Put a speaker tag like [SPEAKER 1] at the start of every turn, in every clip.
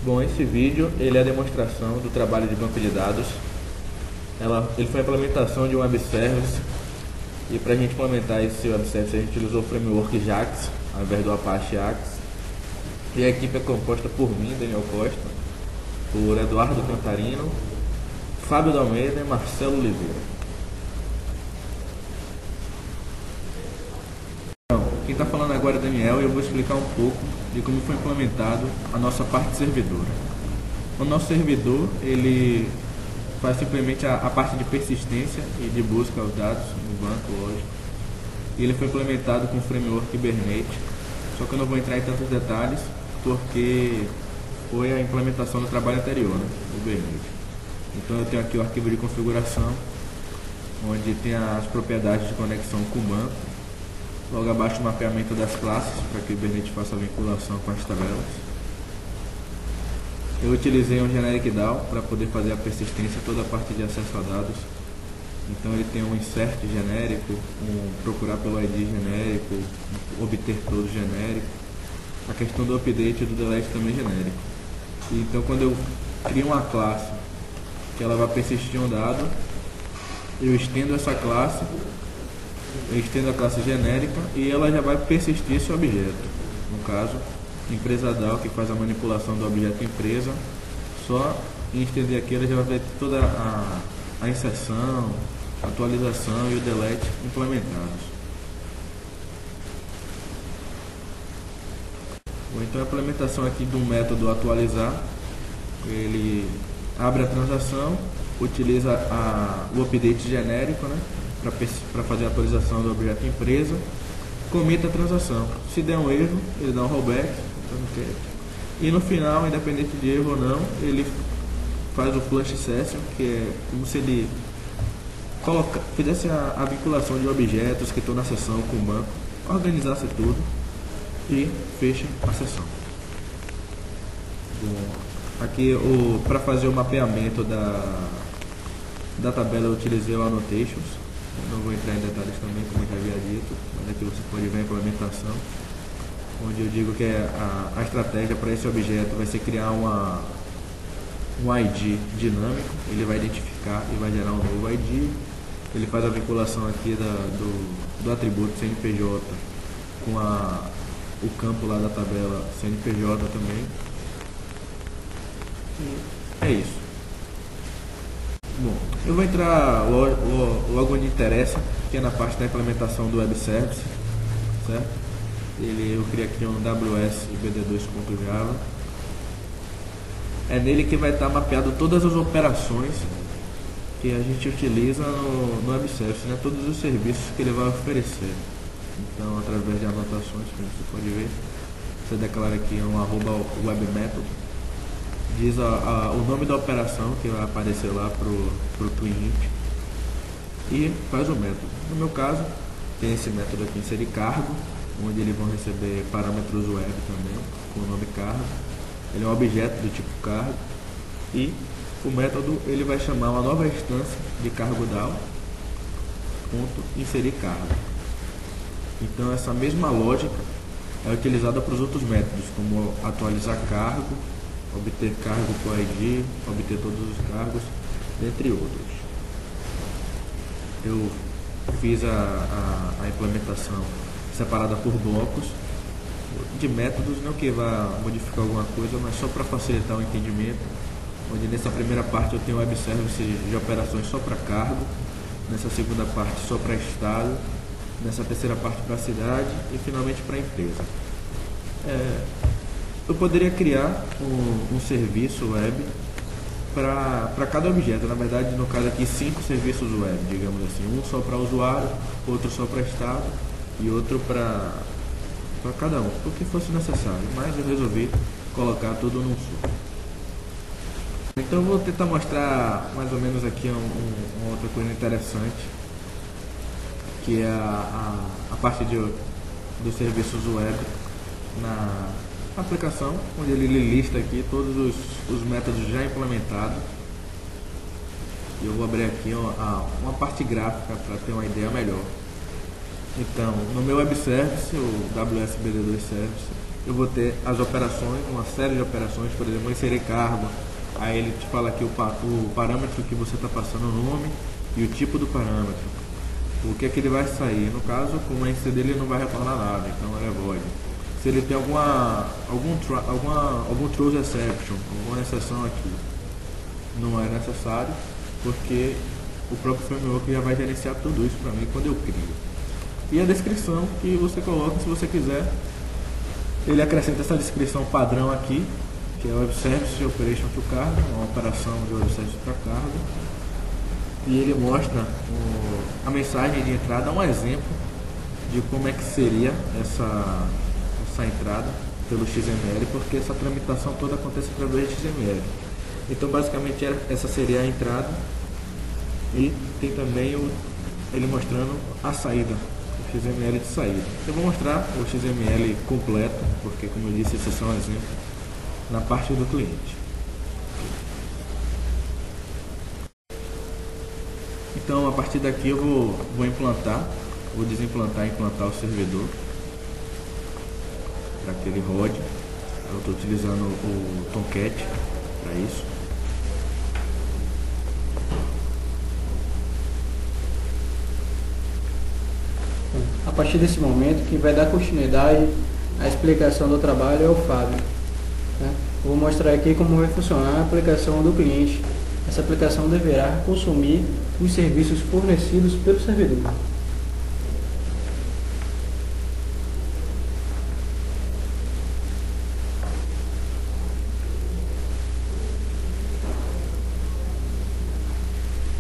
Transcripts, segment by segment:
[SPEAKER 1] Bom, esse vídeo ele é a demonstração do trabalho de banco de dados. Ele foi a implementação de um web service, e para a gente implementar esse web service a gente utilizou o framework JAX ao invés do Apache Axe. E a equipe é composta por mim, Daniel Costa, por Eduardo Cantarino, Fábio da Almeida e Marcelo Oliveira. Então, quem está falando agora é Daniel, e eu vou explicar um pouco de como foi implementado a nossa parte servidora. O nosso servidor ele faz simplesmente a parte de persistência e de busca aos dados no banco, lógico. E ele foi implementado com o framework Kubernetes, só que eu não vou entrar em tantos detalhes porque foi a implementação do trabalho anterior, né, do Kubernetes. Então eu tenho aqui o arquivo de configuração, onde tem as propriedades de conexão com o banco. Logo abaixo o mapeamento das classes, para que o Kubernetes faça a vinculação com as tabelas. Eu utilizei um generic DAO para poder fazer a persistência, toda a parte de acesso a dados. Então ele tem um insert genérico, um procurar pelo ID genérico, um obter todo genérico. A questão do update e do delete também genérico. E então quando eu crio uma classe que ela vai persistir um dado, eu estendo essa classe, eu estendo a classe genérica e ela já vai persistir esse objeto. No caso, empresa DAO, que faz a manipulação do objeto empresa, só em estender aqui ela já vai ter toda a inserção, a atualização e o delete implementados. Bom, então a implementação aqui do método atualizar, ele abre a transação, utiliza o update genérico, né, para fazer a atualização do objeto empresa, comita a transação. Se der um erro, ele dá um rollback, e no final, independente de erro ou não, ele faz o flush session, que é como se ele fizesse a vinculação de objetos que estão na sessão com o banco, organizasse tudo e fecha a sessão. Bom, aqui para fazer o mapeamento da tabela eu utilizei o annotations. Não vou entrar em detalhes também, como eu já havia dito, mas aqui você pode ver a implementação, onde eu digo que a estratégia para esse objeto vai ser criar um ID dinâmico. Ele vai identificar e vai gerar um novo ID. Ele faz a vinculação aqui do atributo CNPJ com o campo lá da tabela CNPJ também. E é isso. Bom, eu vou entrar logo onde interessa, que é na parte da implementação do web service, certo? Eu criei aqui um WS BD2.java. É nele que vai estar mapeado todas as operações que a gente utiliza no web service, né? Todos os serviços que ele vai oferecer. Então, através de anotações, como você pode ver, você declara aqui um @webMethod, diz o nome da operação que vai aparecer lá para o cliente e faz o método. No meu caso, tem esse método aqui, inserir cargo, onde eles vão receber parâmetros web também, com o nome cargo. Ele é um objeto do tipo cargo, e o método ele vai chamar uma nova instância de cargo DAO, ponto, inserir cargo. Então essa mesma lógica é utilizada para os outros métodos, como atualizar cargo, obter cargo com ID, obter todos os cargos, dentre outros. Eu fiz a implementação separada por blocos de métodos, não que vá modificar alguma coisa, mas só para facilitar o entendimento, onde nessa primeira parte eu tenho web service de operações só para cargo, nessa segunda parte só para estado, nessa terceira parte para cidade e finalmente para empresa. Eu poderia criar um serviço web para cada objeto. Na verdade, no caso aqui, 5 serviços web, digamos assim. Um só para usuário, outro só para estado e outro para cada um, o que fosse necessário. Mas eu resolvi colocar tudo num só. Então eu vou tentar mostrar mais ou menos aqui uma outra coisa interessante, que é a parte dos serviços web na aplicação, onde ele lista aqui todos os métodos já implementados. E eu vou abrir aqui uma parte gráfica para ter uma ideia melhor. Então, no meu web service, o WS BD2 Service, eu vou ter as operações, uma série de operações, por exemplo, inserir cargo, aí ele te fala aqui o parâmetro que você está passando o nome e o tipo do parâmetro, o que é que ele vai sair. No caso, como é inserir, ele não vai retornar nada, então ele é void. Se ele tem algum throws exception, alguma exceção aqui, não é necessário, porque o próprio framework já vai gerenciar tudo isso para mim quando eu crio. E a descrição que você coloca, se você quiser, ele acrescenta essa descrição padrão aqui, que é Web Service Operation to Cargo, uma operação de Web Service para cargo, e ele mostra a mensagem de entrada, um exemplo de como é que seria essa entrada pelo XML, porque essa tramitação toda acontece através de XML. Então basicamente essa seria a entrada, e tem também ele mostrando a saída, o XML de saída. Eu vou mostrar o XML completo, porque como eu disse, esses são exemplos na parte do cliente. Então a partir daqui eu vou desimplantar e implantar o servidor para que ele rode. Eu estou utilizando o Tomcat para isso.
[SPEAKER 2] A partir desse momento, quem vai dar continuidade à explicação do trabalho é o Fábio, né? Eu vou mostrar aqui como vai funcionar a aplicação do cliente. Essa aplicação deverá consumir os serviços fornecidos pelo servidor.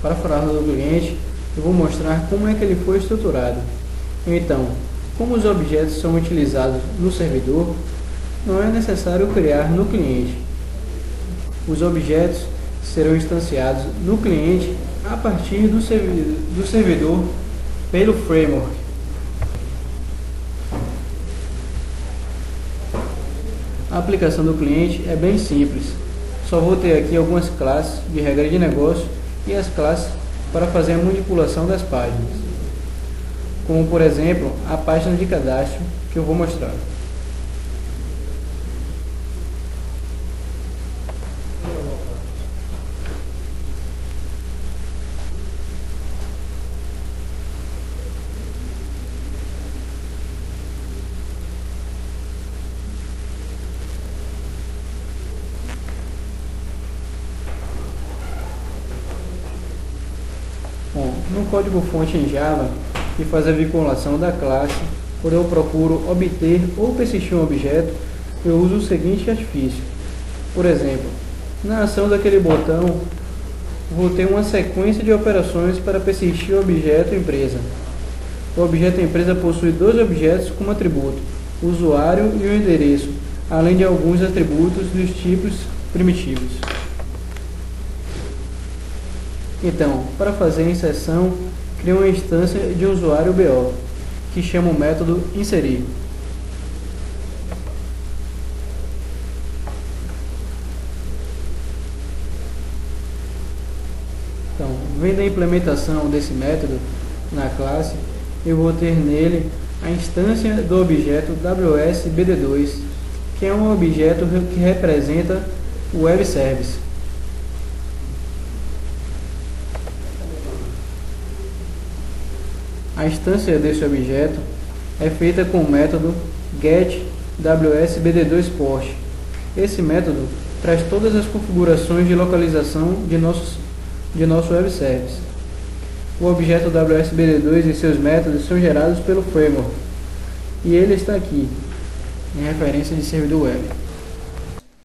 [SPEAKER 2] Para falar do cliente, eu vou mostrar como é que ele foi estruturado. Então, como os objetos são utilizados no servidor, não é necessário criar no cliente. Os objetos serão instanciados no cliente a partir do servidor pelo framework. A aplicação do cliente é bem simples. Só vou ter aqui algumas classes de regra de negócio e as classes para fazer a manipulação das páginas, como por exemplo a página de cadastro que eu vou mostrar. Bom, no código-fonte em Java, que faz a vinculação da classe, quando eu procuro obter ou persistir um objeto, eu uso o seguinte artifício. Por exemplo, na ação daquele botão, vou ter uma sequência de operações para persistir o objeto empresa. O objeto empresa possui dois objetos como atributo, o usuário e o endereço, além de alguns atributos dos tipos primitivos. Então, para fazer a inserção, crio uma instância de usuário BO, que chama o método inserir. Então, vendo a implementação desse método na classe, eu vou ter nele a instância do objeto WSBD2, que é um objeto que representa o Web Service. A instância desse objeto é feita com o método getWSBD2port. Esse método traz todas as configurações de localização de nosso Web Service. O objeto WSBD2 e seus métodos são gerados pelo framework, e ele está aqui, em referência de servidor web.